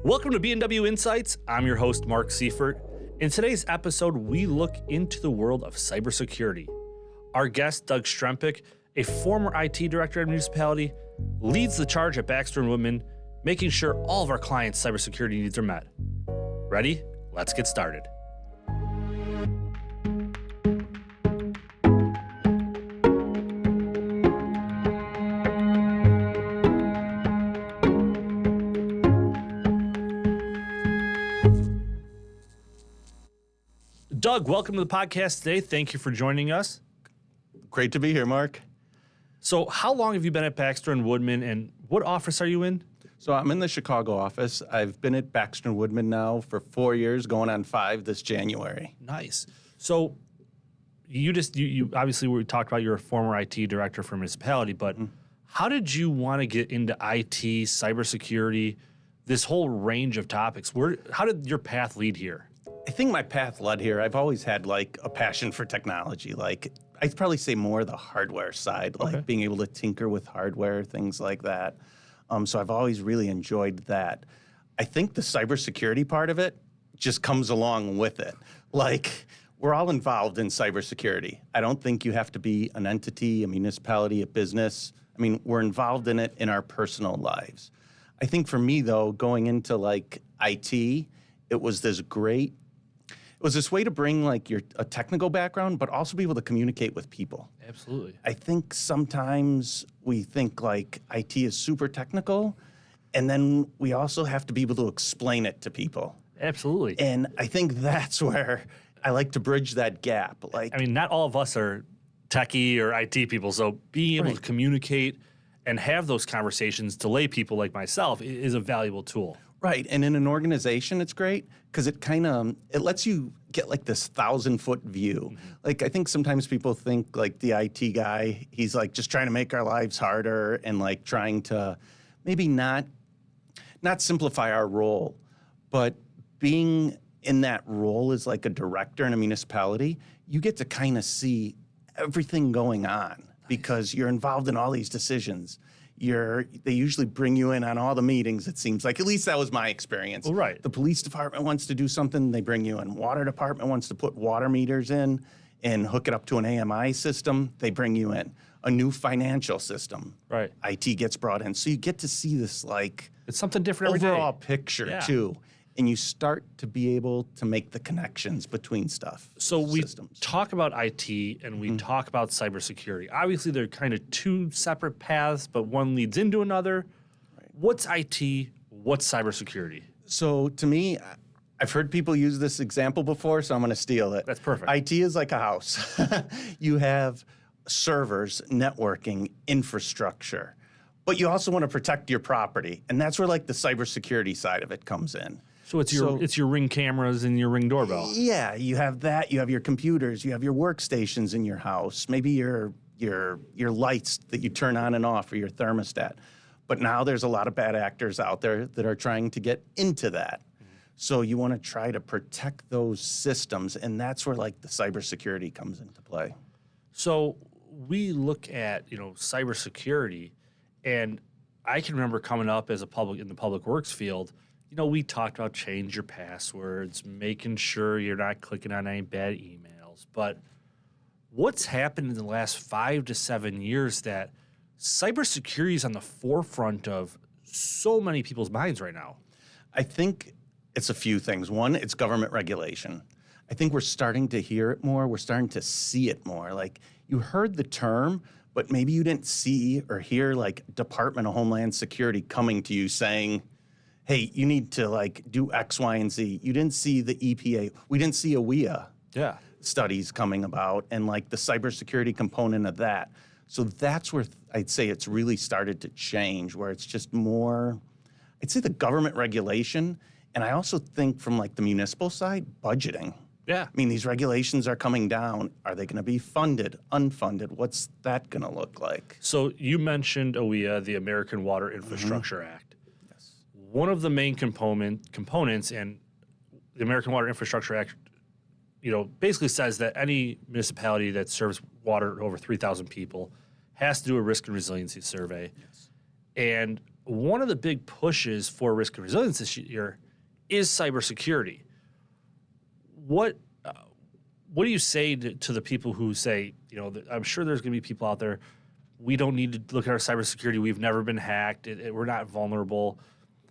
Welcome to B&W Insights. I'm your host, Mark Seifert. In today's episode, we look into the world of cybersecurity. Our guest, Doug Strempek, a former IT director at a municipality, leads the charge at Baxter & Woodman, making sure all of our clients' cybersecurity needs are met. Ready? Let's get started. Doug, welcome to the podcast today. Thank you for joining us. Great to be here, Mark. So how long have you been at Baxter & Woodman, and what office are you in? So I'm in the Chicago office. I've been at Baxter & Woodman now for 4 years, going on 5 this January. Nice. So you obviously we talked about you're a former IT director for a municipality, but how did you want to get into IT, cybersecurity, this whole range of topics? How did your path lead here? I think my path led here. I've always had like a passion for technology. Like I'd probably say more the hardware side, like being able to tinker with hardware, things like that. So I've always really enjoyed that. I think the cybersecurity part of it just comes along with it. Like we're all involved in cybersecurity. I don't think you have to be an entity, a municipality, a business. I mean, we're involved in it in our personal lives. I think for me though, going into like IT, it was this way to bring like a technical background, but also be able to communicate with people. Absolutely. I think sometimes we think like IT is super technical, and then we also have to be able to explain it to people. Absolutely. And I think that's where I like to bridge that gap. Like, I mean, not all of us are techie or IT people, so being able to communicate and have those conversations to lay people like myself is a valuable tool. Right, and in an organization, it's great because it lets you get like this 1,000-foot view. Like I think sometimes people think like the IT guy, he's like just trying to make our lives harder and like trying to maybe not simplify our role, but being in that role as like a director in a municipality, you get to kind of see everything going on because you're involved in all these decisions. They usually bring you in on all the meetings, it seems like. At least that was my experience. Well, right. The police department wants to do something, they bring you in. Water department wants to put water meters in and hook it up to an AMI system, they bring you in. A new financial system, Right. IT gets brought in. So you get to see this like It's something different every day. overall picture too. And you start to be able to make the connections between stuff. So we systems. talk about IT and we talk about cybersecurity. Obviously, they're kind of two separate paths, but one leads into another. Right. What's IT? What's cybersecurity? So to me, I've heard people use this example before, so I'm going to steal it. That's perfect. IT is like a house. You have servers, networking, infrastructure, but you also want to protect your property. And that's where like the cybersecurity side of it comes in. So it's your Ring cameras and your Ring doorbell. Yeah, you have that. You have your computers. You have your workstations in your house. Maybe your lights that you turn on and off, or your thermostat. But now there's a lot of bad actors out there that are trying to get into that. So you want to try to protect those systems, and that's where like the cybersecurity comes into play. So we look at cybersecurity, and I can remember coming up in the public works field. We talked about change your passwords, making sure you're not clicking on any bad emails. But what's happened in the last 5 to 7 years that cybersecurity is on the forefront of so many people's minds right now? I think it's a few things. One, it's government regulation. I think we're starting to hear it more. We're starting to see it more. Like you heard the term, but maybe you didn't see or hear like Department of Homeland Security coming to you saying, hey, you need to like do X, Y, and Z. You didn't see the EPA. We didn't see AWIA studies coming about and like the cybersecurity component of that. So that's where I'd say it's really started to change, where it's just more, I'd say the government regulation. And I also think from like the municipal side, budgeting. Yeah. I mean, these regulations are coming down. Are they going to be funded, unfunded? What's that going to look like? So you mentioned AWIA, the American Water Infrastructure Act. One of the main components, and the American Water Infrastructure Act, basically says that any municipality that serves water to over 3,000 people has to do a risk and resiliency survey. Yes. And one of the big pushes for risk and resilience this year is cybersecurity. What do you say to the people who say, I'm sure there's going to be people out there, we don't need to look at our cybersecurity. We've never been hacked. We're not vulnerable.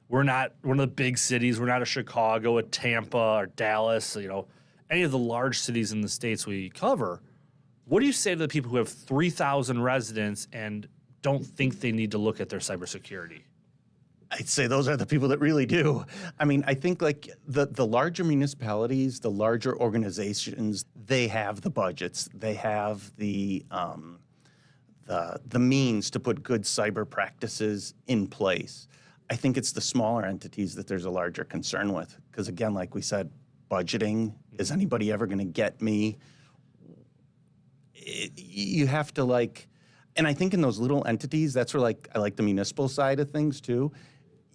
We're not one of the big cities. We're not a Chicago, a Tampa, or Dallas, any of the large cities in the states we cover. What do you say to the people who have 3,000 residents and don't think they need to look at their cybersecurity? I'd say those are the people that really do. I mean, I think like the larger municipalities, the larger organizations, they have the budgets, they have the means to put good cyber practices in place. I think it's the smaller entities that there's a larger concern with. Because again, like we said, budgeting, is anybody ever going to get me? You have to and I think in those little entities, that's where I like the municipal side of things too.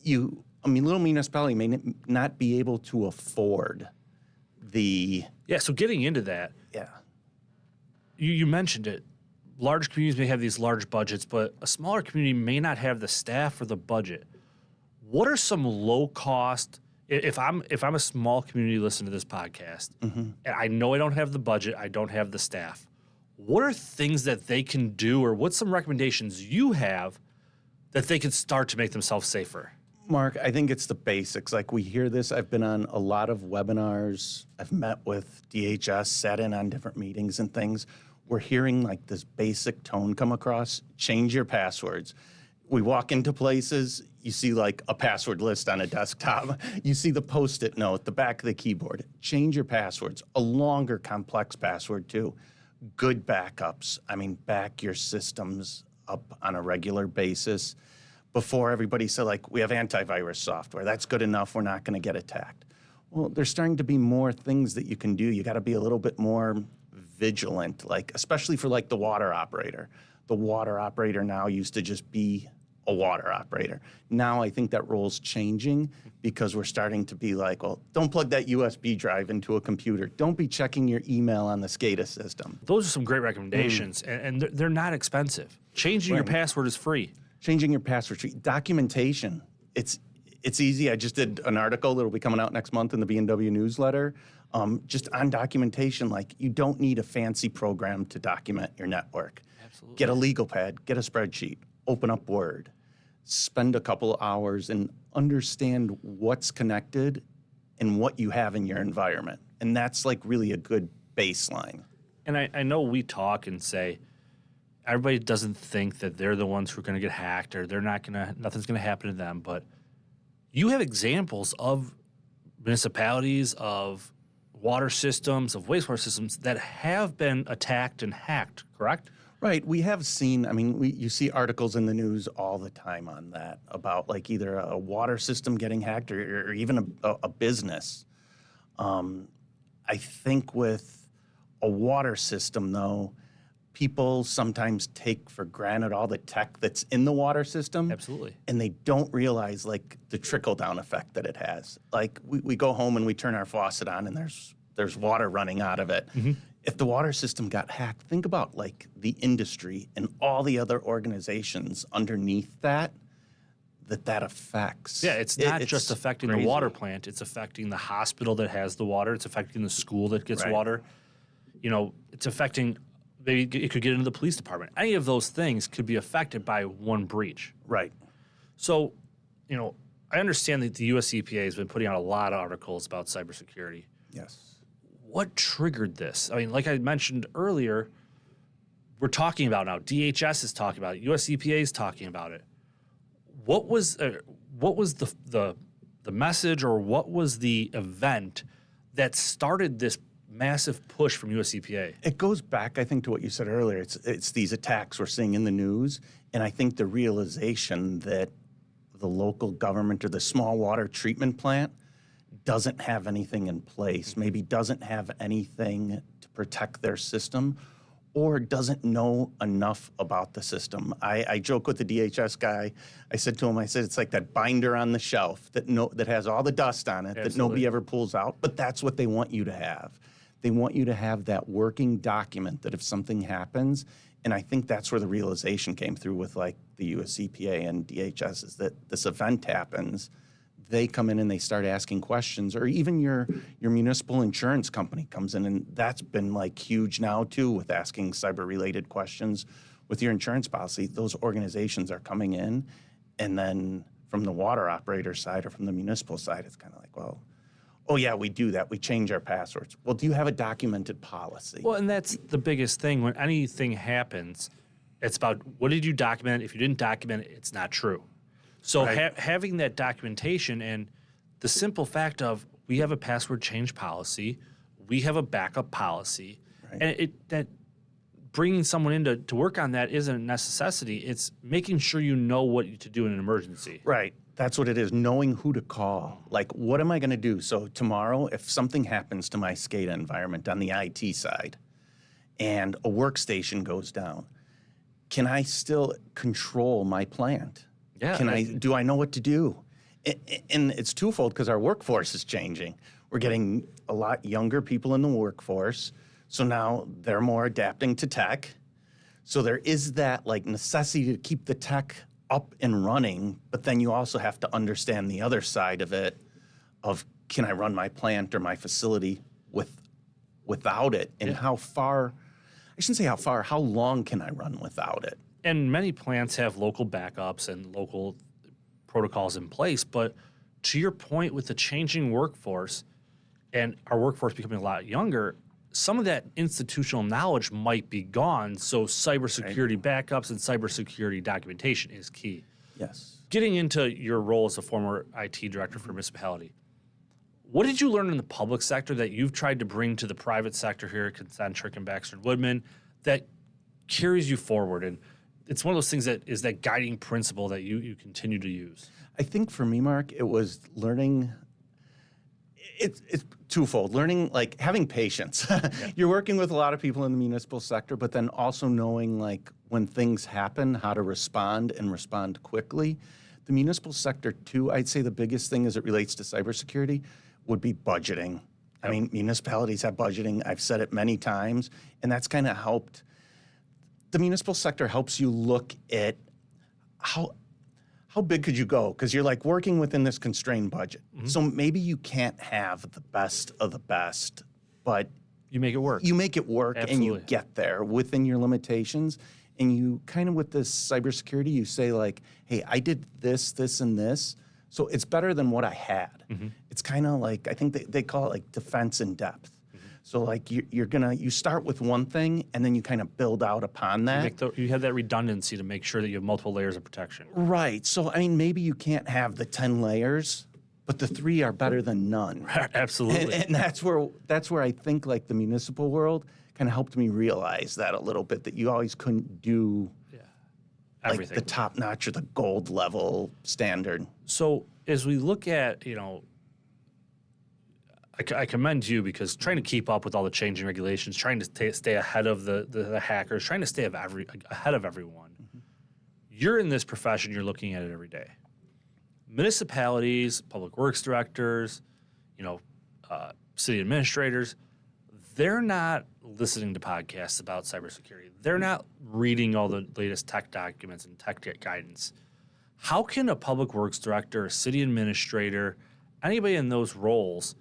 Little municipality may not be able to afford the... Yeah, so getting into that. Yeah. You mentioned it. Large communities may have these large budgets, but a smaller community may not have the staff or the budget. What are some low cost, if I'm a small community listening to this podcast, and I know I don't have the budget, I don't have the staff, what are things that they can do, or what's some recommendations you have that they could start to make themselves safer? Mark, I think it's the basics. Like we hear this, I've been on a lot of webinars, I've met with DHS, sat in on different meetings and things. We're hearing this basic tone come across, change your passwords. We walk into places, you see a password list on a desktop. You see the Post-it note, the back of the keyboard. Change your passwords, a longer complex password too. Good backups. Back your systems up on a regular basis. Before everybody said we have antivirus software, that's good enough, we're not gonna get attacked. Well, there's starting to be more things that you can do. You gotta be a little bit more vigilant, especially for the water operator. The water operator now used to just be a water operator. Now I think that role's changing because we're starting to be don't plug that USB drive into a computer. Don't be checking your email on the SCADA system. Those are some great recommendations, and they're not expensive. Changing your password is free. Changing your password. Documentation. It's easy. I just did an article that'll be coming out next month in the B&W newsletter. Just on documentation, you don't need a fancy program to document your network. Absolutely. Get a legal pad, get a spreadsheet, open up Word, spend a couple of hours and understand what's connected and what you have in your environment. And that's really a good baseline. And I know we talk and say, everybody doesn't think that they're the ones who are going to get hacked or nothing's going to happen to them. But you have examples of municipalities, of water systems, of wastewater systems that have been attacked and hacked, correct? Right. We have seen, you see articles in the news all the time on that about either a water system getting hacked or even a business. I think with a water system, though, people sometimes take for granted all the tech that's in the water system. Absolutely. And they don't realize the trickle-down effect that it has. We go home and we turn our faucet on and there's water running out of it. Mm-hmm. If the water system got hacked, think about the industry and all the other organizations underneath that affects. Yeah, it's not just affecting the water plant. It's affecting the hospital that has the water. It's affecting the school that gets water. It's affecting, maybe it could get into the police department. Any of those things could be affected by one breach. Right. So, I understand that the US EPA has been putting out a lot of articles about cybersecurity. Yes. What triggered this? Like I mentioned earlier, we're talking about now. DHS is talking about it. US EPA is talking about it. What was the message, or what was the event that started this massive push from US EPA? It goes back, I think, to what you said earlier. It's these attacks we're seeing in the news, and I think the realization that the local government or the small water treatment plant doesn't have anything in place, maybe doesn't have anything to protect their system, or doesn't know enough about the system. I joke with the DHS guy. I said to him, it's like that binder on the shelf that has all the dust on it. Absolutely. That nobody ever pulls out, but that's what they want you to have. They want you to have that working document that if something happens, And I think that's where the realization came through with like the US EPA and DHS is that this event happens, they come in and they start asking questions, or even your municipal insurance company comes in, and that's been like huge now too with asking cyber-related questions with your insurance policy. Those organizations are coming in, and then from the water operator side or from the municipal side, it's kind of like, well, oh yeah, we do that. We change our passwords. Well, do you have a documented policy? Well, and that's the biggest thing. When anything happens, it's about what did you document? If you didn't document it, it's not true. So Right. having that documentation and the simple fact of we have a password change policy, we have a backup policy, Right. and that bringing someone in to work on that isn't a necessity. It's making sure you know what to do in an emergency. Right. That's what it is, knowing who to call. Like, what am I going to do? So tomorrow, if something happens to my SCADA environment on the IT side and a workstation goes down, can I still control my plant? Yeah. Do I know what to do? And it's twofold because our workforce is changing. We're getting a lot younger people in the workforce. So now they're more adapting to tech. So there is that like necessity to keep the tech up and running, but then you also have to understand the other side of it of can I run my plant or my facility without it? And how far, I shouldn't say how far, how long can I run without it? And many plants have local backups and local protocols in place. But to your point, with the changing workforce and our workforce becoming a lot younger, some of that institutional knowledge might be gone. So cybersecurity backups and cybersecurity documentation is key. Yes. Getting into your role as a former IT director for a municipality, what did you learn in the public sector that you've tried to bring to the private sector here at Concentric and Baxter and Woodman that carries you forward? And it's one of those things that is that guiding principle that you continue to use. I think for me, Mark, it was learning. It's twofold. Learning, like having patience. You're working with a lot of people in the municipal sector, but then also knowing like when things happen, how to respond and respond quickly. The municipal sector too, I'd say the biggest thing as it relates to cybersecurity would be budgeting. I mean, municipalities have budgeting. I've said it many times, and that's kind of helped. The municipal sector helps you look at how big could you go? Because you're like working within this constrained budget. So maybe you can't have the best of the best, but You make it work. you make it work and you Absolutely. get there within your limitations. And you kind of with this cybersecurity, you say like, hey, I did this, this, and this. So it's better than what I had. It's kind of like, I think they call it like defense in depth. So like you start with one thing and then you kind of build out upon that. You have that redundancy to make sure that you have multiple layers of protection. Right. So, I mean, maybe you can't have the 10 layers, but the 3 are better than none. Absolutely. And that's where I think like the municipal world kind of helped me realize that a little bit, that you always couldn't do like Everything. the top notch or the gold level standard. So as we look at, I commend you because trying to keep up with all the changing regulations, trying to stay ahead of the hackers, trying to stay ahead of everyone. You're in this profession, you're looking at it every day. Municipalities, public works directors, city administrators, they're not listening to podcasts about cybersecurity. They're not reading all the latest tech documents and tech guidance. How can a public works director, a city administrator, anybody in those roles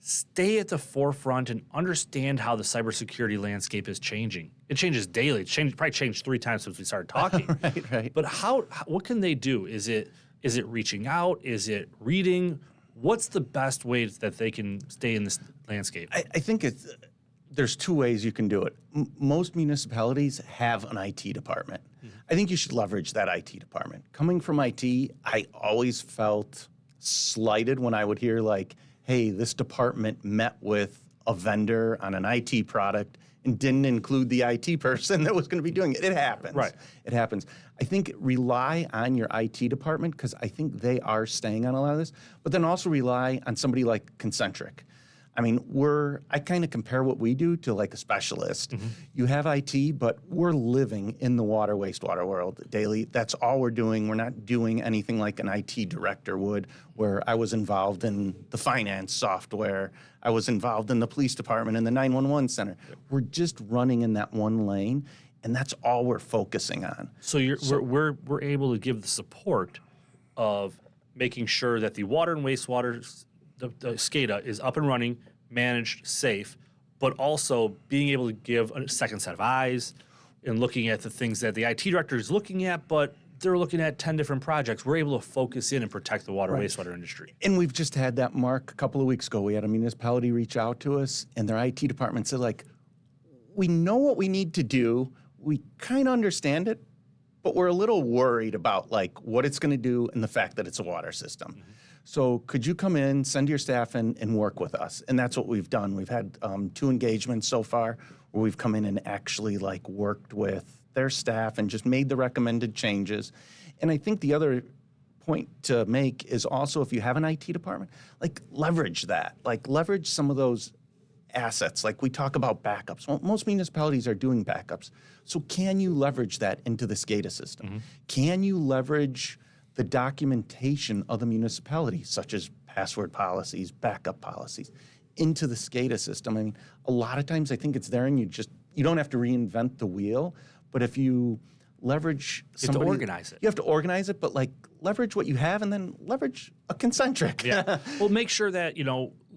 stay at the forefront and understand how the cybersecurity landscape is changing? It changes daily. Probably changed 3 times since we started talking. Right. But what can they do? Is it reaching out? Is it reading? What's the best way that they can stay in this landscape? I think there's 2 ways you can do it. Most municipalities have an IT department. I think you should leverage that IT department. Coming from IT, I always felt slighted when I would hear like, hey, this department met with a vendor on an IT product and didn't include the IT person that was going to be doing it. It happens. Right. It happens. I think rely on your IT department because I think they are staying on a lot of this, but then also rely on somebody like Concentric. I mean, I kind of compare what we do to like a specialist. You have IT, but we're living in the water, wastewater world daily. That's all we're doing. We're not doing anything like an IT director would, where I was involved in the finance software. I was involved in the police department and the 911 center. We're just running in that one lane. And that's all we're focusing on. So we're able to give the support of making sure that the water and wastewater, the SCADA is up and running, managed, safe, but also being able to give a second set of eyes and looking at the things that the IT director is looking at, but they're looking at 10 different projects. We're able to focus in and protect the water wastewater industry. And we've just had that, Mark, a couple of weeks ago. We had a municipality reach out to us, and their IT department said, like, we know what we need to do. We kind of understand it, but we're a little worried about, like, what it's going to do and the fact that it's a water system. Mm-hmm. So could you come in, send your staff in, and work with us? And that's what we've done. We've had 2 engagements so far where we've come in and actually, like, worked with their staff and just made the recommended changes. And I think the other point to make is also, if you have an IT department, like, leverage that. Like, leverage some of those assets. Like, we talk about backups. Well, most municipalities are doing backups. So can you leverage that into the SCADA system? Mm-hmm. Can you leverage the documentation of the municipality, such as password policies, backup policies, into the SCADA system? I mean, a lot of times I think it's there and you don't have to reinvent the wheel, but if you leverage somebody— You have to organize it. You have to organize it, but, like, leverage what you have and then leverage a concentric. Yeah. Well, make sure that,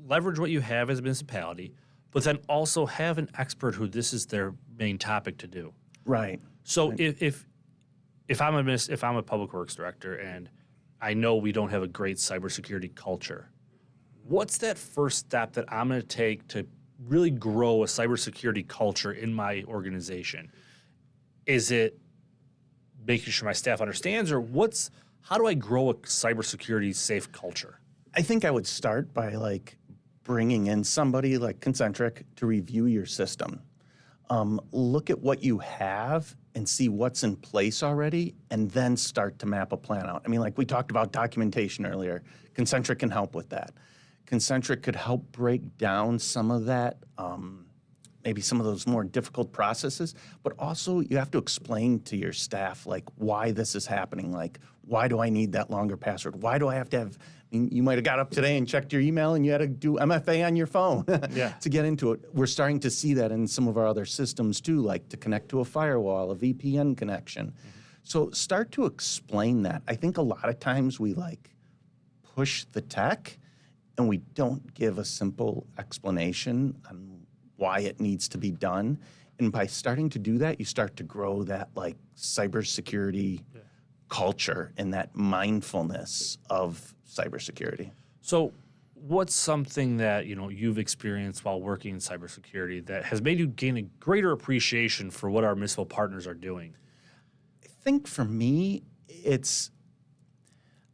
leverage what you have as a municipality, but then also have an expert who this is their main topic to do. Right. So if I'm a public works director and I know we don't have a great cybersecurity culture, what's that first step that I'm going to take to really grow a cybersecurity culture in my organization? Is it making sure my staff understands, or how do I grow a cybersecurity safe culture? I think I would start by, like, bringing in somebody like Concentric to review your system. Look at what you have and see what's in place already, and then start to map a plan out. I mean, like we talked about documentation earlier. Concentric can help with that. Concentric could help break down some of that, maybe some of those more difficult processes, but also you have to explain to your staff, like, why this is happening. Like, why do I need that longer password? Why do I have to have— I mean, you might have got up today and checked your email and you had to do MFA on your phone to get into it. We're starting to see that in some of our other systems too, like to connect to a firewall, a VPN connection. Mm-hmm. So start to explain that. I think a lot of times we, like, push the tech and we don't give a simple explanation on why it needs to be done. And by starting to do that, you start to grow that, like, cybersecurity culture and that mindfulness of cybersecurity. So what's something that, you've experienced while working in cybersecurity that has made you gain a greater appreciation for what our municipal partners are doing? I think for me, I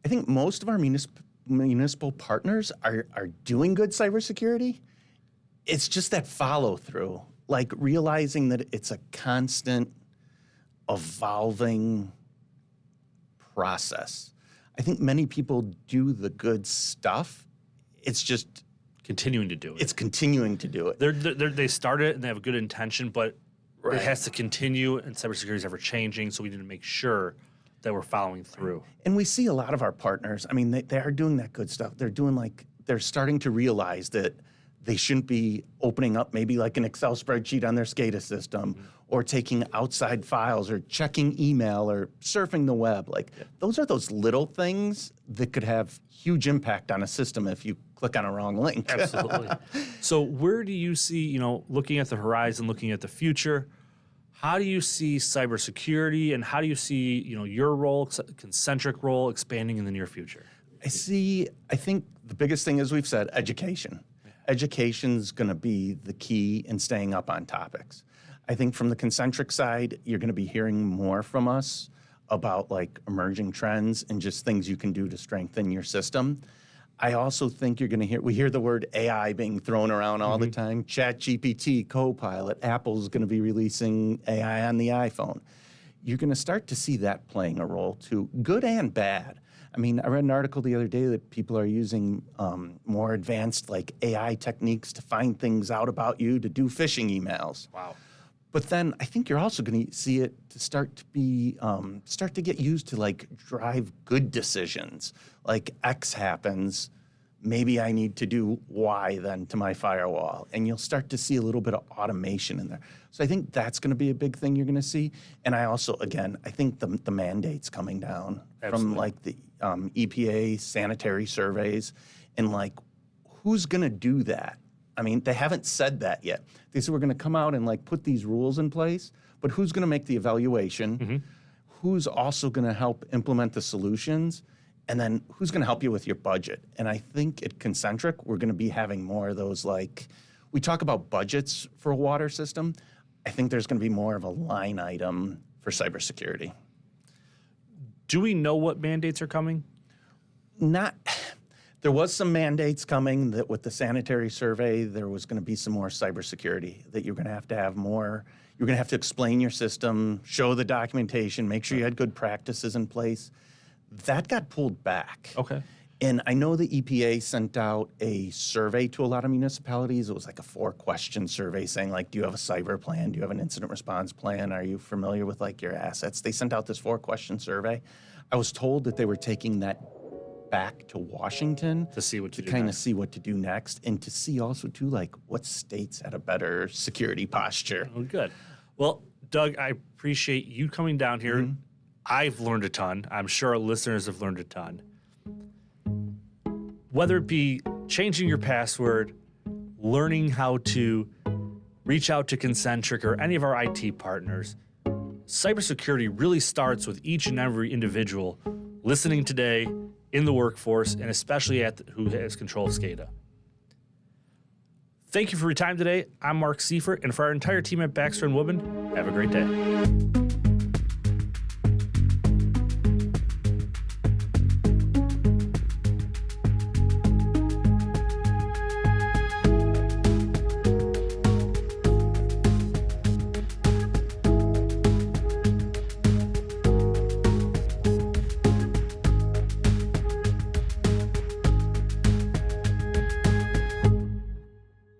think most of our municipal partners are doing good cybersecurity. It's just that follow through, like realizing that it's a constant evolving process. I think many people do the good stuff. It's just continuing to do it. It's continuing to do it. They start it and they have a good intention, but it has to continue, and cybersecurity is ever changing, so we need to make sure that we're following through. And we see a lot of our partners, I mean, they are doing that good stuff. They're starting to realize that they shouldn't be opening up maybe like an Excel spreadsheet on their SCADA system, or taking outside files, or checking email, or surfing the web. Those are those little things that could have huge impact on a system if you click on a wrong link. Absolutely. So where do you see, looking at the horizon, looking at the future, how do you see cybersecurity, and how do you see, your role, Concentric role, expanding in the near future? I think the biggest thing, as we've said, education. Education's going to be the key in staying up on topics. I think from the Concentric side, you're going to be hearing more from us about, like, emerging trends and just things you can do to strengthen your system. I also think we hear the word AI being thrown around all the time. ChatGPT, Copilot, Apple's going to be releasing AI on the iPhone. You're going to start to see that playing a role too, good and bad. I mean, I read an article the other day that people are using more advanced, like, AI techniques to find things out about you, to do phishing emails. Wow. But then I think you're also going to see it to start to get used to, like, drive good decisions. Like, X happens, maybe I need to do Y then to my firewall. And you'll start to see a little bit of automation in there. So I think that's going to be a big thing you're going to see. And I also, again, I think the mandates coming down from like the EPA sanitary surveys and like, who's going to do that? I mean, they haven't said that yet. They said we're going to come out and like put these rules in place, but who's going to make the evaluation? Who's also going to help implement the solutions? And then who's going to help you with your budget? And I think at Concentric, we're going to be having more of those, like, we talk about budgets for a water system. I think there's going to be more of a line item for cybersecurity. Do we know what mandates are coming? There was some mandates coming that with the sanitary survey, there was going to be some more cybersecurity, that you're going to have more. You're going to have to explain your system, show the documentation, make sure you had good practices in place. That got pulled back. Okay. And I know the EPA sent out a survey to a lot of municipalities. It was like a 4-question survey saying, like, do you have a cyber plan? Do you have an incident response plan? Are you familiar with, like, your assets? They sent out this 4-question survey. I was told that they were taking that back to Washington To see what to do kind of next. see what to do next, and to see also, too, like, what states had a better security posture. Oh, good. Well, Doug, I appreciate you coming down here. I've learned a ton. I'm sure our listeners have learned a ton. Whether it be changing your password, learning how to reach out to Concentric or any of our IT partners, cybersecurity really starts with each and every individual listening today in the workforce, and especially who has control of SCADA. Thank you for your time today. I'm Mark Seifert, and for our entire team at Baxter & Woodman, have a great day.